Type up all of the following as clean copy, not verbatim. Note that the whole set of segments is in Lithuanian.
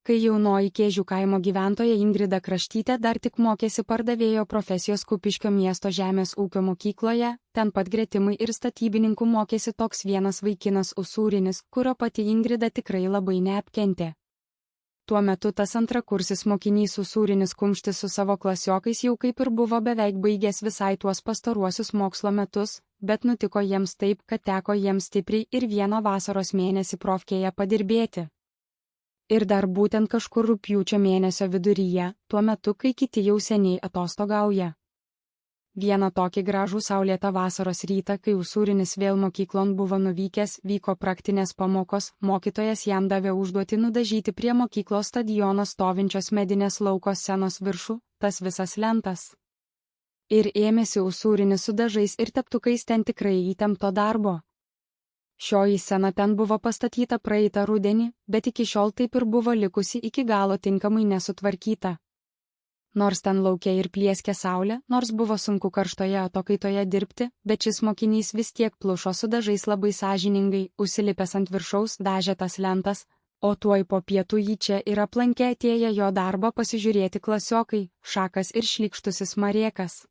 kai jaunoji Kėžių kaimo gyventoja Ingrida Kraštytė dar tik mokėsi pardavėjo profesijos Kupiškio miesto žemės ūkio mokykloje, ten pat gretimai ir statybininkų mokėsi toks vienas vaikinas Usūrinis, kurio pati Ingrida tikrai labai neapkentė. Tuo metu tas antrakursis mokinys Usūrinis kumštis su savo klasiokais jau kaip ir buvo beveik baigęs visai tuos pastaruosius mokslo metus, bet nutiko jiems taip, kad teko jiems stipriai ir vieną vasaros mėnesį profkėje padirbėti. Ir dar būtent kažkur rugpjūčio mėnesio viduryje, tuo metu, kai kiti jau seniai atostogauja. Vieną tokį gražų saulėtą vasaros rytą, kai Usūrinis vėl mokyklon buvo nuvykęs, vyko praktinės pamokos, mokytojas jam davė užduotį nudažyti prie mokyklos stadiono stovinčios medinės lauko scenos viršų, tas visas lentas. Ir ėmėsi Usūrinis su dažais ir teptukais ten tikrai įtempto darbo. Šioji scena ten buvo pastatyta praeitą rudenį, bet iki šiol taip ir buvo likusi iki galo tinkamai nesutvarkyta. Nors ten lauke ir plieskė saulė, nors buvo sunku karštoje atokaitoje dirbti, bet šis mokinys vis tiek plušo su dažais labai sąžiningai, užsilipęs ant viršaus dažė tas lentas, o tuoj po pietų jį čia ir aplankė atėję jo darbo pasižiūrėti klasiokai, Šakas ir šlykštusis Marėkas.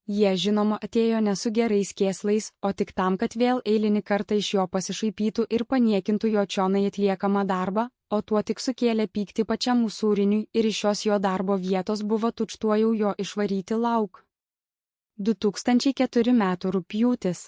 Jie žinoma atėjo ne su gerais kėslais, o tik tam, kad vėl eilinį kartą iš jo pasišaipytų ir paniekintų jo čionai atliekamą darbą, o tuo tik sukėlė pyktį pačiam Usūriniui ir iš šios jo darbo vietos buvo tučtuojau jo išvaryti lauk. 2004 metų rugpjūtis.